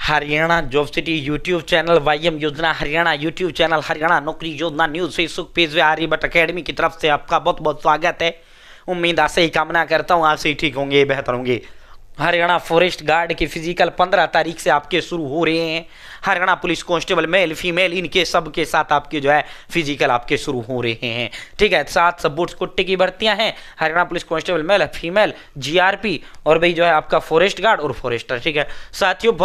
Haryana job city YouTube channel, YM योजना Haryana YouTube channel, Haryana नौकरी योजना न्यूज फेसबुक पेज व आर्यभट्ट अकेडमी की तरफ से आपका बहुत बहुत स्वागत है। उम्मीद आशा ही कामना करता हूँ आप सही ठीक होंगे, बेहतर होंगे। हरियाणा फॉरेस्ट गार्ड के फिजिकल 15 तारीख से आपके शुरू हो रहे हैं। Haryana police constable male female इनके सब के साथ आपके जो है फिजिकल आपके शुरू हो रहे हैं। ठीक है, 7 सब कोटे की भर्तियां हैं। Haryana police constable male female GRP और भाई जो है आपका फॉरेस्ट गार्ड और फॉरेस्टर। ठीक है साथियों,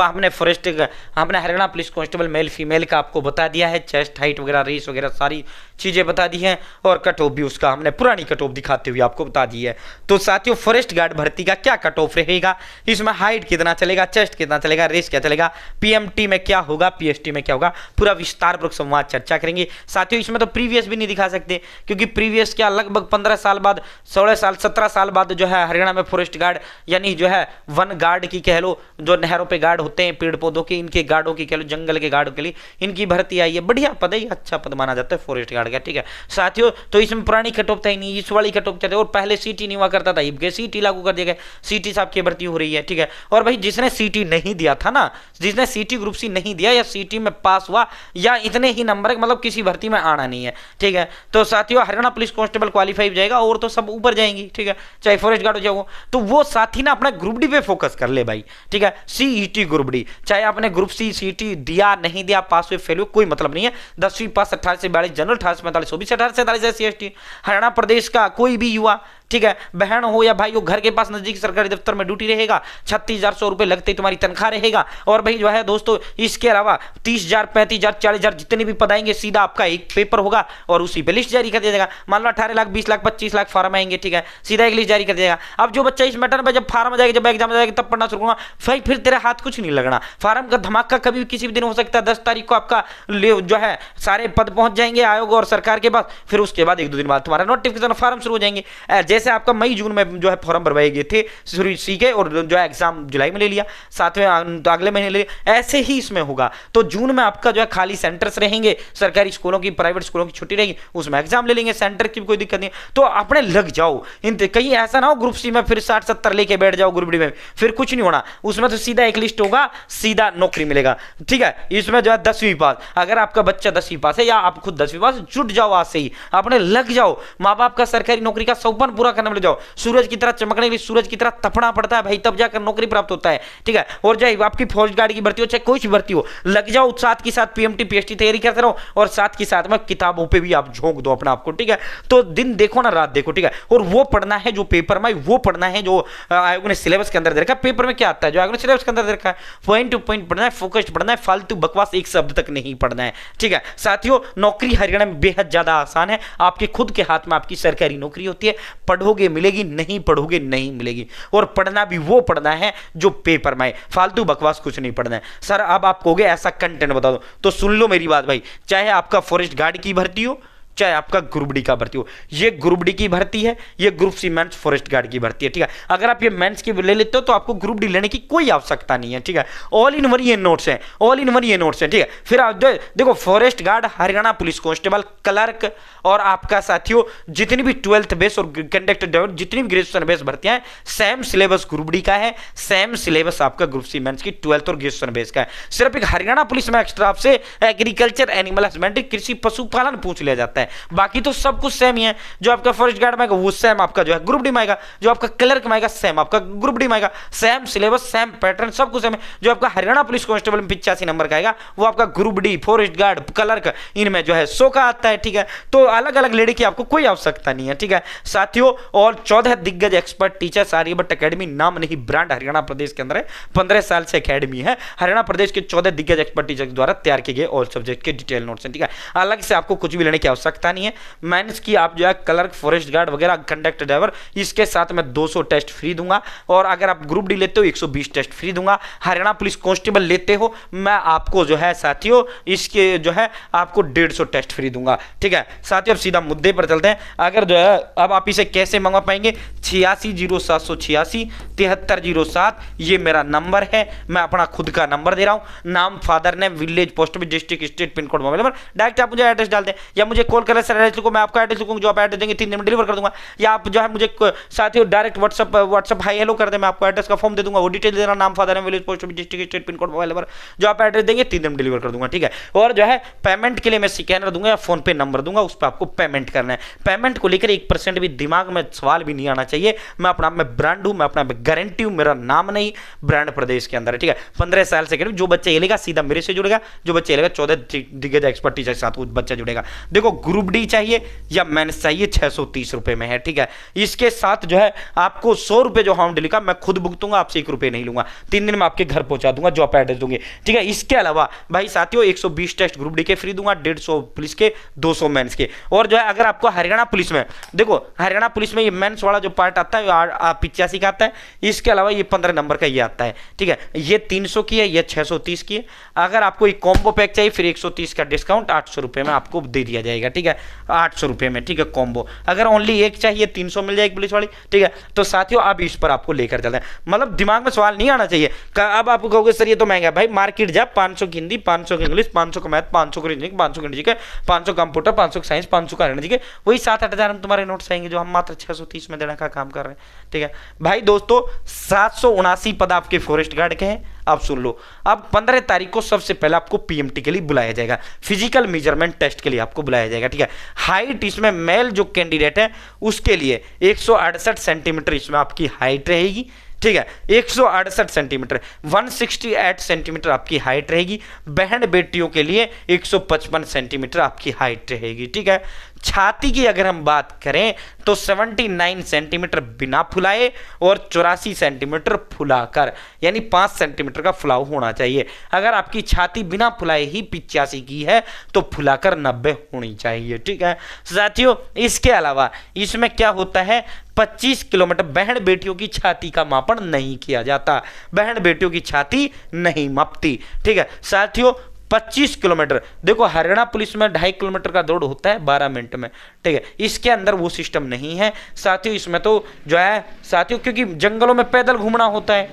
हमने Haryana police constable male female का आपको बता दिया है, चेस्ट हाइट वगैरह रेस वगैरह सारी चीजें बता दी हैं और कट ऑफ भी उसका हमने पुरानी कट ऑफ दिखाते हुए आपको बता दी है। तो साथियों, फॉरेस्ट गार्ड भर्ती का क्या कट ऑफ रहेगा, इसमें हाइट कितना चलेगा, चेस्ट कितना चलेगा, रेस क्या चलेगा, पीएमटी में क्या होगा, पीएसटी में क्या होगा, पूरा विस्तारपूर्वक संवाद चर्चा करेंगे। साथियों, इसमें तो प्रीवियस भी नहीं दिखा सकते क्योंकि प्रीवियस क्या लगभग 15 साल बाद, 16 साल 17 साल बाद जो है हरियाणा में फॉरेस्ट गार्ड यानी जो है वन गार्ड की कह लो, जो नहरों पे गार्ड होते हैं, पेड़ पौधों के, इनके गार्डों की कह लो, जंगल के गार्डों के लिए इनकी भर्ती आई है। बढ़िया पद है, अच्छा पद माना जाता है फॉरेस्ट गार्ड का। ठीक है साथियों, तो इसमें पुरानी कट ऑफ था ही नहीं, इस वाली कट ऑफ चलते और पहले सीटी नहीं हुआ करता था, ये सीटी लागू कर दिया गया, सीटी साहब की भर्ती हो रही है। ठीक है, और भाई जिसने सीटी नहीं दिया था ना, जिसने सीटी ग्रुप सी नहीं दिया या सीटी में पास हुआ या इतने ही नंबर मतलब किसी भर्ती में आना नहीं है। ठीक है, तो साथियों हरियाणा पुलिस कांस्टेबल क्वालिफाई हो जाएगा और तो सब ऊपर जाएंगी। ठीक है, चाहे फॉरेस्ट गार्ड हो जाओ, तो वो साथी ना अपना ग्रुप डी पे फोकस कर ले भाई। ठीक है, सीईटी ग्रुप डी, चाहे आपने ग्रुप सी सीटी दिया नहीं दिया, पास हुए फेल हुए, कोई मतलब नहीं है। 10वीं पास 18 से 42 जनरल, 18 से 45 ओबीसी, 18 से 47 SC ST। हरियाणा प्रदेश का कोई भी युवा, ठीक है, बहन हो या भाई हो, घर के पास नजदीक सरकारी दफ्तर में ड्यूटी रहेगा, 36,100 रुपए लगते ही तुम्हारी तनख्वाह रहेगा। और भाई जो है दोस्तों, इसके अलावा 30,000 35,000 40,000 जितने भी पद आएंगे, सीधा आपका एक पेपर होगा और उसी पे लिस्ट जारी कर दिया जाएगा। मान लो 18 लाख 20 लाख 25 लाख फार्म आएंगे, ठीक है, सीधा एक लिस्ट जारी कर दिया जाएगा। अब जो बच्चा इस मैटर में जब फार्म आ जाएगा, जब एग्जाम आ जाएगा, तब पढ़ना शुरू होगा भाई, फिर तेरे हाथ कुछ नहीं लगना। फार्म का धमाका कभी भी किसी भी दिन हो सकता है। 10 तारीख को आपका जो है सारे पद पहुंच जाएंगे आयोग और सरकार के पास, फिर उसके बाद 1-2 दिन बाद तुम्हारा नोटिफिकेशन फार्म शुरू हो जाएंगे। जैसे आपका मई जून में जो है फॉर्म भरवाए गए थे शुरू सीखे और जो है एग्जाम जुलाई में ले लिया, 7वें अगले महीने ले लिया, ऐसे ही इसमें होगा। तो जून में आपका जो है खाली सेंटर्स रहेंगे, सरकारी स्कूलों की, प्राइवेट स्कूलों की छुट्टी रहेगी, उसमें एग्जाम ले लेंगे, सेंटर की कोई दिक्कत नहीं। तो अपने लग जाओ, कहीं ऐसा ना हो ग्रुप सी में फिर 60-70 लेके बैठ जाओ, ग्रुप डी में फिर कुछ नहीं होना। उसमें तो सीधा एक लिस्ट होगा, सीधा नौकरी मिलेगा। ठीक है, इसमें जो है 10वीं पास, अगर आपका बच्चा 10वीं पास है या आप खुद 10वीं पास, जुट जाओ आज से ही, अपने लग जाओ, माँ बाप का सरकारी नौकरी का सपना पूरा करने में लग जाओ। सूरज की तरह चमकने के लिए सूरज की तरह तपना पड़ता है भाई, तब जाकर नौकरी प्राप्त होता है। ठीक है, और चाहे आपकी फौज गार्ड की भर्ती हो, चाहे कोई भी भर्ती हो, लग जाओ, साथ के साथ पीएमटी पीएसटी तैयारी करते रहो और साथ के साथ में किताबों पे भी आप झोंक दो अपने आप को। ठीक है, तो दिन देखो ना रात देखो। ठीक है, और वो पढ़ना है जो पेपर में, वो पढ़ना है जो आयोग ने सिलेबस के अंदर दे रखा है। पेपर में क्या आता है जो आयोग ने सिलेबस के अंदर दे रखा है, पॉइंट टू पॉइंट पढ़ना है, फोकस्ड पढ़ना है, फालतू बकवास एक शब्द तक नहीं पढ़ना है। ठीक है साथियों, नौकरी हरियाणा में बेहद ज्यादा आसान है, आपके खुद के हाथ में आपकी सरकारी नौकरी होती है। पढ़ोगे मिलेगी, नहीं पढ़ोगे नहीं मिलेगी, और पढ़ना भी वो पढ़ना है जो पेपर में है, फालतू बकवास कुछ नहीं पढ़ना है। सर अब आप कहोगे ऐसा कंटेंट बता दो, तो सुन लो मेरी बात भाई, चाहे आपका फॉरेस्ट गार्ड की भर्ती हो, चाहे आपका ग्रुप डी का भर्ती हो, ये ग्रुप डी की भर्ती है, ये group C mains forest guard की भर्ती है। ठीक है, अगर आप ये मेंस की ले लेते हो तो आपको ग्रुप डी लेने की कोई आवश्यकता नहीं है। ठीक है, ऑल इन वन ये नोट्स हैं, ऑल इन वन ये नोट्स हैं। ठीक है, फिर आप देखो forest guard, Haryana police constable, clerk और आपका साथियों जितनी भी 12th बेस और कंडक्टर ड्राइवर, जितनी भी ग्रेजुएशन बेस भर्तियां हैं, सेम सिलेबस ग्रुप डी का है, सेम सिलेबस आपका ग्रुप सी मेंस की 12th और ग्रेजुएशन बेस का है। सिर्फ एक हरियाणा पुलिस में एक्स्ट्रा आपसे एग्रीकल्चर, एनिमल हस्बेंड्री, कृषि पशुपालन पूछ लिया जाता है, बाकी तो सब कुछ सेम ही है। जो आपका फॉरेस्ट गार्ड में आएगा वो सेम आपका जो है ग्रुप डी में आएगा, जो आपका क्लर्क में आएगा सेम आपका ग्रुप डी में आएगा, सेम सिलेबस, सेम पैटर्न, सब कुछ सेम है। जो आपका हरियाणा पुलिस कांस्टेबल में 85 नंबर का आएगा, वो आपका group D, forest guard, clerk इनमें जो है 100 का आता है। ठीक है, तो अलग अलग लेने की आपको कोई आवश्यकता नहीं है। ठीक है साथियों, और 14 दिग्गज एक्सपर्ट टीचर्स, आर्यभट्ट अकेडमी नाम नहीं ब्रांड हरियाणा प्रदेश के अंदर है, 15 साल से अकेडमी है। हरियाणा प्रदेश के 14 दिग्गज एक्सपर्ट टीचर द्वारा तैयार किए गए ऑल सब्जेक्ट के डिटेल नोट्स हैं। ठीक है, अलग से आपको कुछ भी लेने की आवश्यकता नहीं है। मेंस की आप जो है क्लर्क, फॉरेस्ट गार्ड वगैरह, कंडक्टर ड्राइवर, इसके साथ मैं 200 टेस्ट फ्री दूंगा, और अगर आप ग्रुप डी लेते हो 120 टेस्ट फ्री दूंगा। हरियाणा पुलिस कांस्टेबल लेते हो, मैं आपको जो है साथियों इसके जो है आपको 150 टेस्ट फ्री दूंगा। ठीक है साथियों, अब सीधा मुद्दे पर चलते हैं। अगर जो है अब आप इसे कैसे मंगवा पाएंगे, 860786 7307 ये मेरा नंबर है, मैं अपना खुद का नंबर दे रहा हूं, नाम, father name, village, post office, district, state, pin code, mobile number, direct आप मुझे एड्रेस डाल दें या मुझे कॉल कॉल करें सर एड्रेस लिखो, मैं आपका एड्रेस लिखूंगा, जो आप एड्रेस देंगे 3 दिन में डिलीवर कर दूंगा। या आप जो है मुझे साथियों डायरेक्ट व्हाट्सअप हाई हेलो कर दे, मैं आपको एड्रेस का फॉर्म दे दूंगा, वो डिटेल देना, नाम, father name, village, post, district, state, pin code, mobile number, जो आप एड्रेस देंगे 3 दिन में डिलीवर कर दूंगा, ठीक है। और जो है पेमेंट के लिए मैं स्कैनर दूंगा या फोन पे नंबर दूंगा, उस पर आपको पेमेंट करना है। पेमेंट को लेकर 1% भी दिमाग में सवाल भी नहीं आना चाहिए। मैं अपना में ब्रांड हूं, मैं अपना गारंटी हूं, मेरा नाम नहीं, ब्रांड प्रदेश के अंदर है, ठीक है। 15 साल से जो बच्चा ये लेगा सीधा मेरे से जुड़ेगा, जो बच्चा ये लेगा 14 दिग्गज एक्सपर्टीज के साथ वो बच्चा जुड़ेगा। देखो ग्रुप डी चाहिए या मेंस चाहिए, 630 रुपए में है, ठीक है। इसके साथ जो है आपको 100 रुपए जो होम डिलीवरी का मैं खुद भुगतूंगा, आपसे 1 रुपए नहीं लूंगा, 3 दिन में आपके घर पहुंचा दूंगा, जो आप एड्रेस दूंगे, ठीक है। इसके अलावा भाई साथियों 120 टेस्ट ग्रुप डी के फ्री दूंगा, 150 पुलिस के, 200 मेंस के। और जो है अगर आपको हरियाणा पुलिस में, देखो हरियाणा पुलिस में ये मेंस वाला जो पार्ट आता है 85 का आता है, इसके अलावा ये 15 नंबर का ये आता है, ठीक है। ये 300 की है, ये 630 की है। अगर आपको एक कॉम्बो पैक चाहिए फिर 130 का डिस्काउंट 800 रुपए में आपको दे दिया जाएगा, ठीक है, 800 रुपए में, ठीक है, कॉम्बो। अगर ओनली एक चाहिए 300 मिल जाएगी पुलिस वाली, ठीक है। तो साथियों अब इस पर आपको लेकर चलते हैं, मतलब दिमाग में सवाल नहीं आना चाहिए। अब आप कहोगे सर ये तो महंगा है, भाई मार्केट जा, 500 की हिंदी, 500 की इंग्लिश, 500 का मैथ, 500 का रीजनिंग, 500 का इंग्लिश, 500 कंप्यूटर, 500 का साइंस, 500 का हरियाणा, ठीक है। वही 7-8 हजार में तुम्हारे नोट्स आएंगे, जो हम मात्र 630 में देने का काम कर रहे हैं, ठीक है भाई। दोस्तों 779 पद आपके फॉरेस्ट गार्ड के हैं। अब सुन लो, अब 15 तारीख को सबसे पहले आपको पीएमटी के लिए बुलाया जाएगा, फिजिकल मेजरमेंट टेस्ट के लिए आपको बुलाया जाएगा, ठीक है। हाइट इसमें मेल जो कैंडिडेट है उसके लिए 168 सेंटीमीटर इसमें आपकी हाइट रहेगी, ठीक है, 168 सेंटीमीटर, 168 सेंटीमीटर आपकी हाइट रहेगी। बहन बेटियों के लिए 155 सेंटीमीटर आपकी हाइट रहेगी, ठीक है। छाती की अगर हम बात करें तो 79 सेंटीमीटर बिना फुलाए और 84 सेंटीमीटर फुलाकर, यानी 5 सेंटीमीटर का फुलाव होना चाहिए। अगर आपकी छाती बिना फुलाए ही 85 की है तो फुलाकर 90 होनी चाहिए, ठीक है साथियों। इसके अलावा इसमें क्या होता है, 25 किलोमीटर बहन बेटियों की छाती का मापन नहीं किया जाता, बहन बेटियों की छाती नहीं मापती, ठीक है साथियों। 25 किलोमीटर, देखो हरियाणा पुलिस में 2.5 किलोमीटर का दौड़ होता है 12 मिनट में, ठीक है। इसके अंदर वो सिस्टम नहीं है साथियों। इसमें तो जो है साथियों, क्योंकि जंगलों में पैदल घूमना होता है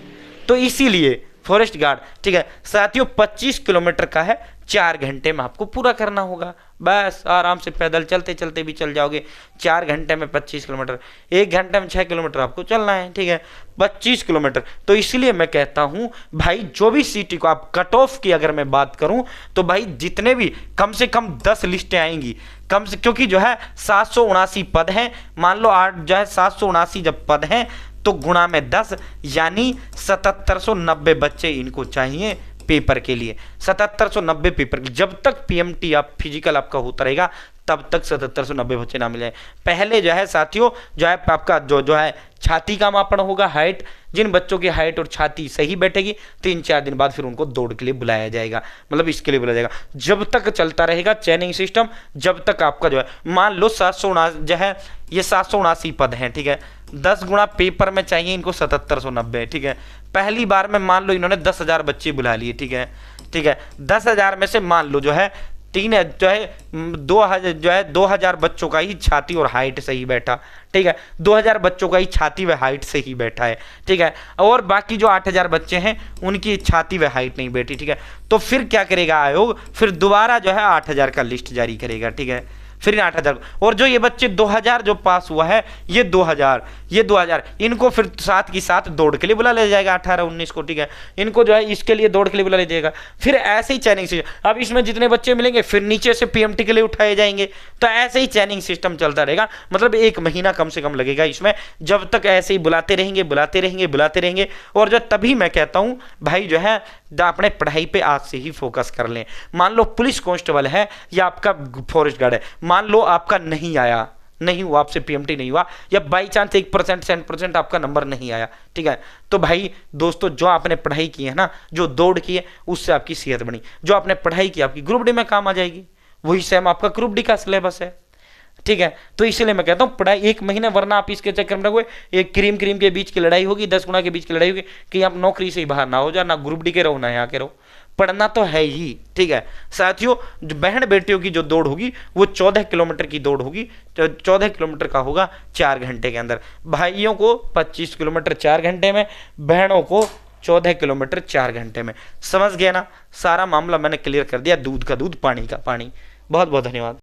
तो इसीलिए फॉरेस्ट गार्ड, ठीक है साथियों। 25 किलोमीटर का है, 4 घंटे में आपको पूरा करना होगा, बस आराम से पैदल चलते चलते भी चल जाओगे। 4 घंटे में 25 किलोमीटर, 1 घंटे में 6 किलोमीटर आपको चलना है, ठीक है, 25 किलोमीटर। तो इसलिए मैं कहता हूं भाई, जो भी सिटी को आप कट ऑफ की अगर मैं बात करूं तो भाई जितने भी कम से कम 10 लिस्टें आएंगी कम से, क्योंकि जो है 779 पद हैं, मान लो 8 जो है 779 जब पद हैं तो गुणा में 10 यानी 7790 बच्चे इनको चाहिए पेपर के लिए, 7790 पेपर। जब तक पीएमटी आप फिजिकल आपका होता रहेगा तब तक 7790 बच्चे ना मिले। पहले जो है साथियों जो है आपका जो है छाती का मापन होगा, हाइट, जिन बच्चों की हाइट और छाती सही बैठेगी 3-4 दिन बाद फिर उनको दौड़ के लिए बुलाया जाएगा, मतलब इसके लिए बुलाया जाएगा। जब तक चलता रहेगा चैनिंग सिस्टम, जब तक आपका जो है मान लो 779 जो है ये 779 पद हैं, ठीक है, 10 गुणा पेपर में चाहिए इनको 7790, ठीक है। पहली बार में मान लो इन्होंने 10,000 बच्चे बुला लिए, ठीक है, ठीक है। 10,000 में से मान लो जो है 2000 बच्चों का ही छाती और हाइट सही बैठा, ठीक है, 2000 बच्चों का ही छाती व हाइट सही बैठा है, ठीक है। और बाकी जो 8000 बच्चे हैं उनकी छाती व हाइट नहीं बैठी, ठीक है। तो फिर क्या करेगा आयोग, फिर दोबारा जो है 8000 का लिस्ट जारी करेगा, ठीक है, फिर 8000। और जो ये बच्चे 2000 जो पास हुआ है ये 2000 इनको फिर साथ की साथ दौड़ के लिए बुला लिया जाएगा 18-19 को, ठीक है। इनको जो है इसके लिए दौड़ के लिए बुला लिया जाएगा। फिर ऐसे ही चैनिंग सिस्टम, अब इसमें जितने बच्चे मिलेंगे फिर नीचे से पीएमटी के लिए उठाए जाएंगे, तो ऐसे ही चैनिंग सिस्टम चलता रहेगा। मतलब 1 महीना कम से कम लगेगा इसमें, जब तक ऐसे ही बुलाते रहेंगे। और जो तभी मैं कहता हूं भाई जो है अपने पढ़ाई पे आज से ही फोकस कर लें। मान लो पुलिस कांस्टेबल है या आपका फॉरेस्ट गार्ड है, मान लो आपका नहीं हुआ आपसे पीएमटी नहीं हुआ, या बाई चांस 1% आपका नंबर नहीं आया, ठीक है, तो भाई दोस्तों जो आपने पढ़ाई की है ना, जो दौड़ की है उससे आपकी सेहत बनी, जो आपने पढ़ाई की आपकी ग्रुप डी में काम आ जाएगी, वही सेम आपका ग्रुप डी का सिलेबस है, ठीक है। तो इसलिए मैं कहता हूं पढ़ाई 1 महीने, वरना आप इसके चक्कर में रहोगे, एक क्रीम के बीच की लड़ाई होगी, 10 गुना के बीच की लड़ाई होगी कि आप नौकरी से ही बाहर ना हो जाए, ना ग्रुप डी के रहो ना यहाँ के रहो, पढ़ना तो है ही, ठीक है साथियों। जो बहन बेटियों की जो दौड़ होगी वो 14 किलोमीटर की दौड़ होगी, 14 किलोमीटर का होगा 4 घंटे के अंदर। भाइयों को 25 किलोमीटर 4 घंटे में, बहनों को 14 किलोमीटर 4 घंटे में। समझ गए ना, सारा मामला मैंने क्लियर कर दिया, दूध का दूध पानी का पानी। बहुत बहुत धन्यवाद।